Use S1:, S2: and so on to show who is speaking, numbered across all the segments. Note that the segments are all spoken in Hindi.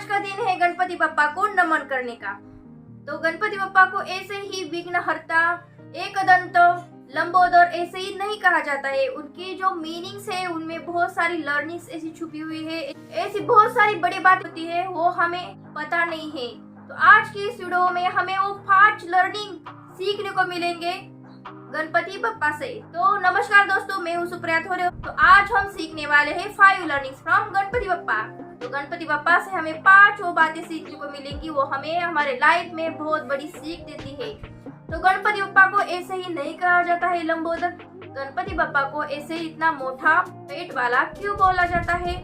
S1: आज का दिन है गणपति बप्पा को नमन करने का। तो गणपति बप्पा को ऐसे ही विघ्नहर्ता, एकदंत, लंबोदर ऐसे ही नहीं कहा जाता है। उनकी जो मीनिंग्स है उनमें बहुत सारी लर्निंग्स ऐसी छुपी हुई है, ऐसी बहुत सारी बड़ी बात होती है वो हमें पता नहीं है। तो आज की इस वीडियो में हमें वो 5 लर्निंग सीखने को मिलेंगे गणपति बप्पा से। तो नमस्कार दोस्तों, मैं हूँ सुप्रिया थोरे। तो आज हम सीखने वाले हैं 5 लर्निंग्स फ्रॉम गणपति बप्पा। तो गणपति बप्पा से हमें 5 वो बातें सीखने को मिलेंगी, वो हमें हमारे लाइफ में बहुत बड़ी सीख देती है। तो गणपति बप्पा को ऐसे ही नहीं कहा जाता है लंबोदर। गणपति बप्पा को ऐसे ही इतना मोटा पेट वाला क्यों बोला जाता है?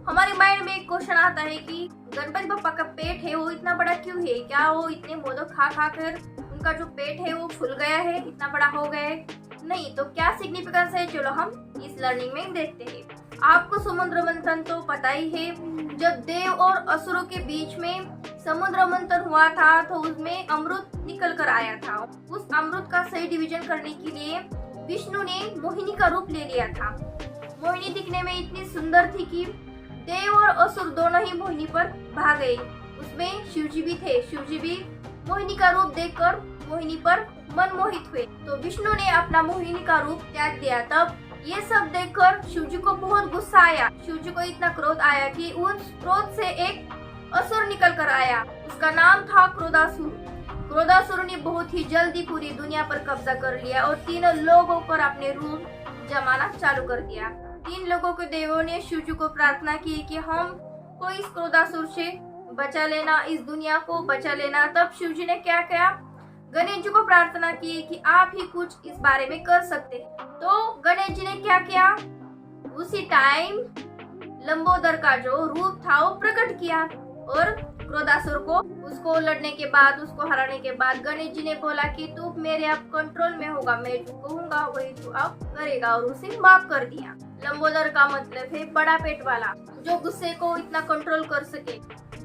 S1: हमारे माइंड में एक क्वेश्चन आता है कि गणपति बप्पा का पेट है वो इतना बड़ा क्यों है? क्या वो इतने मोदक खा खा कर उनका जो पेट है वो फूल गया है, इतना बड़ा हो गया है? नहीं। तो क्या सिग्निफिकेंस है, चलो हम इस लर्निंग में देखते हैं। आपको समुद्र मंथन तो पता ही है। जब देव और असुरों के बीच में समुद्र मंथन हुआ था तो उसमें अमृत निकल कर आया था। उस अमृत का सही डिवीजन करने के लिए विष्णु ने मोहिनी का रूप ले लिया था। मोहिनी दिखने में इतनी सुंदर थी कि देव और असुर दोनों ही मोहिनी पर भाग गए। उसमें शिवजी भी थे। शिवजी भी मोहिनी का रूप देखकर मोहिनी पर मनमोहित हुए। तो विष्णु ने अपना मोहिनी का रूप त्याग दिया। तब ये सब देखकर शिवजी को बहुत गुस्सा आया। शिवजी को इतना क्रोध आया कि उस क्रोध से एक असुर निकल कर आया। उसका नाम था क्रोधासुर। क्रोधासुर ने बहुत ही जल्दी पूरी दुनिया पर कब्जा कर लिया और 3 लोगों पर अपने रूप जमाना चालू कर दिया। 3 लोगों के देवों ने शिवजी को प्रार्थना की कि हमको इस क्रोधासुर से बचा लेना, इस दुनिया को बचा लेना। तब शिवजी ने क्या किया? गणेश जी को प्रार्थना की कि आप ही कुछ इस बारे में कर सकते। तो गणेश जी ने क्या किया? उसी टाइम लंबोदर का जो रूप था वो प्रकट किया और क्रोधासुर को उसको लड़ने के बाद, उसको हराने के बाद गणेश जी ने बोला कि तू मेरे अब कंट्रोल में होगा, मैं जो कहूंगा वही तू अब करेगा, और उसे माफ कर दिया। लंबोदर का मतलब है बड़ा पेट वाला, जो गुस्से को इतना कंट्रोल कर सके।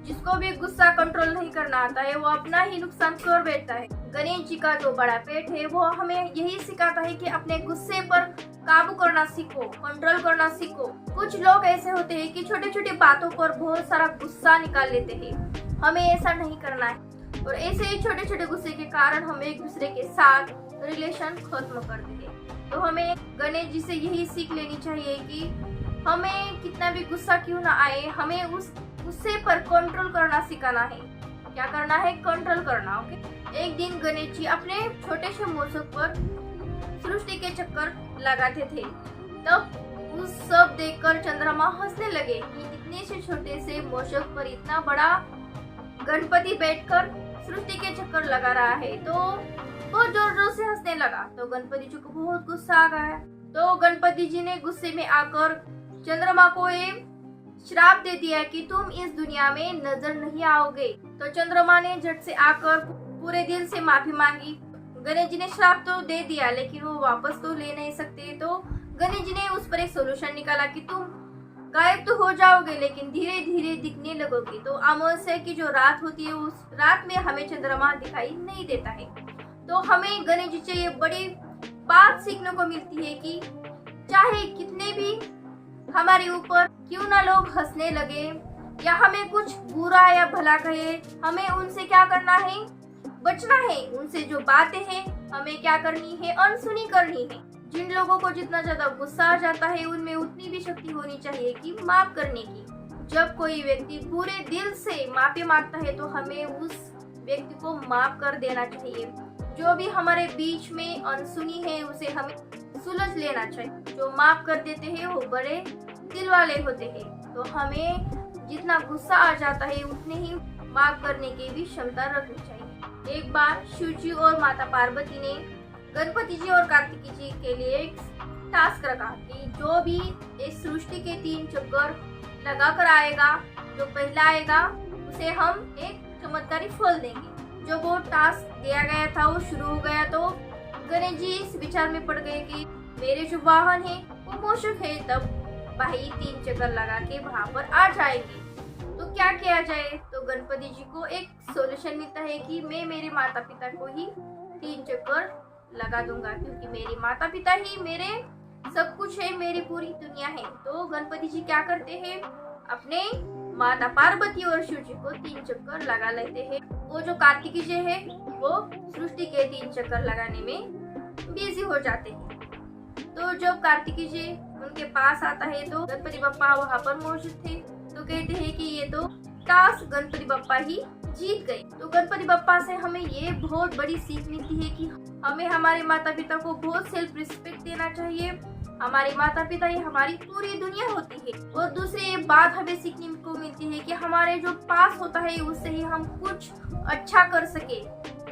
S1: जिसको भी गुस्सा कंट्रोल नहीं करना आता है वो अपना ही नुकसान कर बैठता है। गणेश जी का जो बड़ा पेट है वो हमें यही सिखाता है कि अपने गुस्से पर काबू करना सीखो, कंट्रोल करना सीखो। कुछ लोग ऐसे होते हैं कि छोटी छोटी बातों पर बहुत सारा गुस्सा निकाल लेते हैं। हमें ऐसा नहीं करना है और ऐसे ही छोटे छोटे गुस्से के कारण हम एक दूसरे के साथ रिलेशन खत्म कर देते हैं। तो हमें गणेश जी से यही सीख लेनी चाहिए कि हमें कितना भी गुस्सा क्यों ना आए, हमें उस गुस्से पर कंट्रोल करना सिखाना है। क्या करना है? कंट्रोल करना। ओके। एक दिन गणेश जी अपने छोटे से मूषक पर सृष्टि के चक्कर लगाते थे। तब उस सब देखकर चंद्रमा हंसने लगे कि इतने से छोटे से मूषक पर इतना बड़ा गणपति बैठकर सृष्टि के चक्कर लगा रहा है। तो बहुत जोर जोर से हंसने लगा। तो गणपति जी को बहुत गुस्सा आ गया। तो गणपति जी ने गुस्से में आकर चंद्रमा को ये श्राप दे दिया कि तुम इस दुनिया में नजर नहीं आओगे। तो चंद्रमा ने झट से आकर पूरे दिल से माफी मांगी। गणेश जी ने श्राप तो दे दिया लेकिन वो वापस तो ले नहीं सकते। तो गणेश जी ने उस पर एक सोल्यूशन निकाला कि तुम गायब तो हो जाओगे लेकिन धीरे धीरे दिखने लगोगे। तो अमावस्या की जो रात होती है उस रात में हमें चंद्रमा दिखाई नहीं देता है। तो हमें गणेश जी से ये बड़ी बात सीखने को मिलती है कि चाहे कितने भी हमारे ऊपर क्यों ना लोग हंसने लगे या हमें कुछ बुरा या भला कहे, हमें उनसे क्या करना है? बचना है। उनसे जो बातें हैं हमें क्या करनी है? अनसुनी करनी है। जिन लोगों को जितना ज्यादा गुस्सा आ जाता है उनमें उतनी भी शक्ति होनी चाहिए कि माफ करने की। जब कोई व्यक्ति पूरे दिल से माफी मांगता है तो हमें उस व्यक्ति को माफ कर देना चाहिए। जो भी हमारे बीच में अनसुनी है उसे हमें सुलझ लेना चाहिए। जो माफ कर देते हैं वो बड़े दिल वाले होते हैं। तो हमें जितना गुस्सा आ जाता है उतने ही माफ करने की भी क्षमता रखनी चाहिए। एक बार शिव जी और माता पार्वती ने गणपति जी और कार्तिकी जी के लिए एक टास्क रखा कि जो भी इस सृष्टि के 3 चक्कर लगा कर आएगा, जो पहला आएगा उसे हम एक चमत्कारी फल देंगे। जो वो टास्क दिया गया था वो शुरू हो गया। तो गणेश जी इस विचार में पड़ गए कि मेरे जो वाहन है वो मूषक है, तब भाई 3 चक्कर लगा के वहां पर आ जाएंगे। तो क्या किया जाए? तो गणपति जी को एक सोल्यूशन मिलता है कि मैं मेरे माता पिता को ही 3 चक्कर लगा दूंगा, क्योंकि मेरे माता पिता ही मेरे सब कुछ है, मेरी पूरी दुनिया है। तो गणपति जी क्या करते हैं? अपने माता पार्वती और शिव जी को 3 चक्कर लगा लेते हैं। वो जो कार्तिकी जी है वो सृष्टि के 3 चक्कर लगाने में बिजी हो जाते हैं। तो जब कार्तिकी जी उनके पास आता है तो गणपति बप्पा वहाँ पर मौजूद थे। तो कहते हैं कि ये तो टास्क गणपति बप्पा ही जीत गए। तो गणपति बप्पा से हमें ये बहुत बड़ी सीख मिलती है कि हमें हमारे माता पिता को बहुत सेल्फ रिस्पेक्ट देना चाहिए। हमारे माता पिता ही हमारी पूरी दुनिया होती है। और दूसरी एक बात हमें सीखने को मिलती है कि हमारे जो पास होता है उससे ही हम कुछ अच्छा कर सके,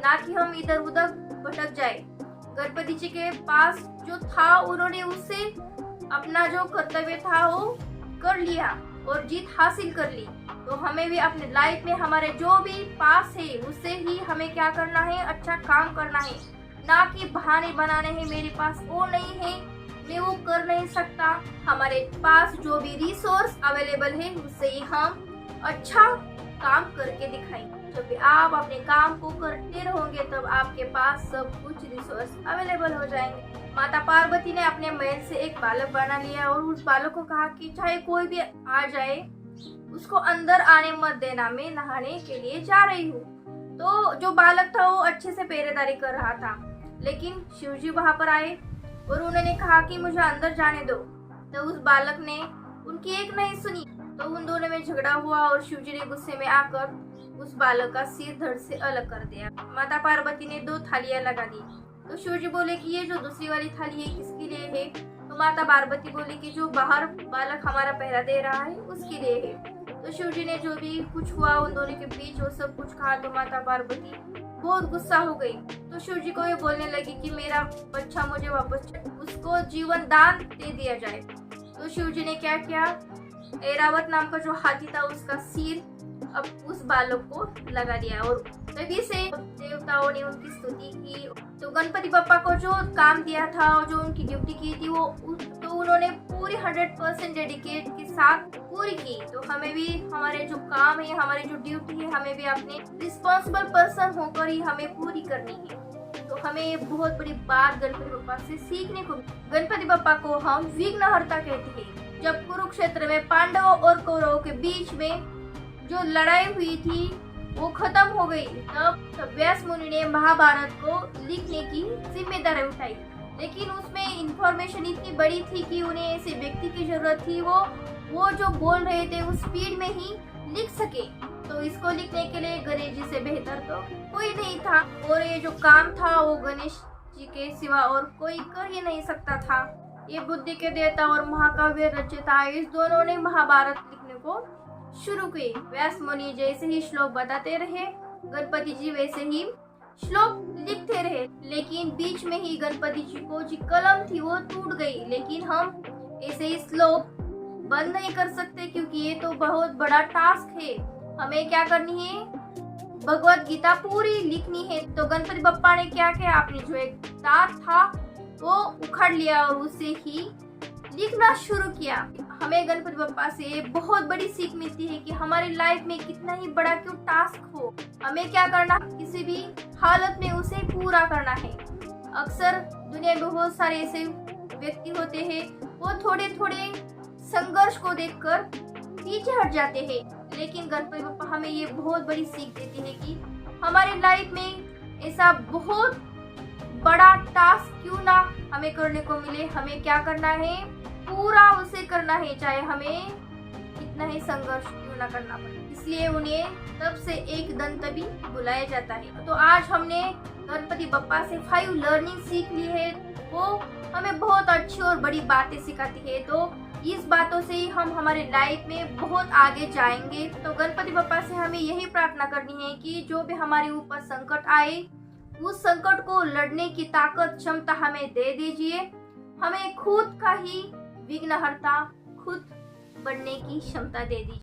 S1: ना कि हम इधर उधर भटक जाए। गणपति जी के पास जो था उन्होंने उससे अपना जो कर्तव्य था वो कर लिया और जीत हासिल कर ली। तो हमें भी अपने लाइफ में हमारे जो भी पास है उससे ही हमें क्या करना है, अच्छा काम करना है, ना कि बहाने बनाने हैं मेरे पास वो नहीं है, मैं वो कर नहीं सकता। हमारे पास जो भी रिसोर्स अवेलेबल है उससे ही हम अच्छा काम करके दिखाएंगे। जब भी आप अपने काम को करते रहोगे तब आपके पास सब कुछ रिसोर्स अवेलेबल हो जाएंगे। माता पार्वती ने अपने महल से एक बालक बना लिया और उस बालक को कहा कि चाहे कोई भी आ जाए उसको अंदर आने मत देना, मैं नहाने के लिए जा रही हूँ। तो जो बालक था वो अच्छे से पहरेदारी कर रहा था, लेकिन शिवजी वहां पर आए और उन्होंने कहा कि मुझे अंदर जाने दो। तो उस बालक ने उनकी एक नहीं सुनी। तो उन दोनों में झगड़ा हुआ और शिवजी ने गुस्से में आकर उस बालक का सिर धड़ से अलग कर दिया। माता पार्वती ने 2 थालियां लगा दी। तो शिवजी बोले कि ये जो दूसरी वाली थाली है किसके लिए है? तो माता पार्वती बोली कि जो बाहर बालक हमारा पहरा दे रहा है उसके लिए है। तो शिवजी ने जो भी कुछ हुआ उन दोनों के बीच वो सब कुछ कहा। तो माता पार्वती बहुत गुस्सा हो गई। तो शिवजी को ये बोलने लगी कि मेरा बच्चा मुझे वापस, उसको जीवन दान दे दिया जाए। तो शिवजी ने क्या किया, ऐरावत नाम का जो हाथी था उसका सिर अब उस बालक को लगा दिया और तभी से देवताओं ने उनकी स्तुति की। तो गणपति बप्पा को जो काम दिया था और जो उनकी ड्यूटी की थी वो तो उन्होंने पूरी 100% डेडिकेट के साथ पूरी की। तो हमें भी हमारे जो काम है, हमारी जो ड्यूटी है, हमें भी अपने रिस्पॉन्सिबल पर्सन होकर ही हमें पूरी करनी है। तो हमें ये बहुत बड़ी बात गणपति बप्पा से सीखने को। गणपति बप्पा को हम विघ्नहर्ता कहते हैं। जब कुरुक्षेत्र में पांडवों और कौरवों के बीच में जो लड़ाई हुई थी वो खत्म हो गई, तब व्यास मुनि ने महाभारत को लिखने की जिम्मेदारी उठाई। लेकिन उसमें इंफॉर्मेशन इतनी बड़ी थी कि उन्हें ऐसे व्यक्ति की जरूरत थी वो जो बोल रहे थे उस स्पीड में ही लिख सके। तो इसको लिखने के लिए गणेश जी से बेहतर तो कोई नहीं था और ये जो काम था वो गणेश जी के सिवा और कोई कर ही नहीं सकता था। ये बुद्धि के देवता और महाकाव्य रचयिता इस दोनों ने महाभारत लिखने को शुरू की। व्यास मुनि जैसे ही श्लोक बताते रहे गणपति जी वैसे ही श्लोक लिखते रहे। लेकिन बीच में ही गणपति जी को जो कलम थी वो टूट गई। लेकिन हम ऐसे ही श्लोक बंद नहीं कर सकते क्योंकि ये तो बहुत बड़ा टास्क है। हमें क्या करनी है, भगवत गीता पूरी लिखनी है। तो गणपति बप्पा ने क्या किया, आपने जो एक तार था वो उखाड़ लिया और उसे ही लिखना शुरू किया। हमें गणपति बप्पा से बहुत बड़ी सीख मिलती है कि हमारी लाइफ में कितना ही बड़ा क्यों टास्क हो, हमें क्या करना, किसी भी हालत में उसे पूरा करना है। अक्सर दुनिया में बहुत सारे ऐसे व्यक्ति होते हैं वो थोड़े थोड़े संघर्ष को देखकर पीछे हट जाते हैं। लेकिन गणपति बप्पा हमें ये बहुत बड़ी सीख देती है कि हमारे लाइफ में ऐसा बहुत बड़ा टास्क क्यों ना हमें करने को मिले, हमें क्या करना है, पूरा उसे करना है, चाहे हमें कितना ही संघर्ष क्यों ना करना पड़े। इसलिए उन्हें तब से एक दंत भी बुलाया जाता है। तो आज हमने गणपति बप्पा से 5 लर्निंग सीख ली है, वो हमें बहुत अच्छी और बड़ी बातें सिखाती है। तो इस बातों से ही हम हमारे लाइफ में बहुत आगे जाएंगे। तो गणपति बप्पा से हमें यही प्रार्थना करनी है कि जो भी हमारे ऊपर संकट आए उस संकट को लड़ने की ताकत, क्षमता हमें दे दीजिए। हमें खुद का ही विघ्नहर्ता खुद बनने की क्षमता दे दीजिए।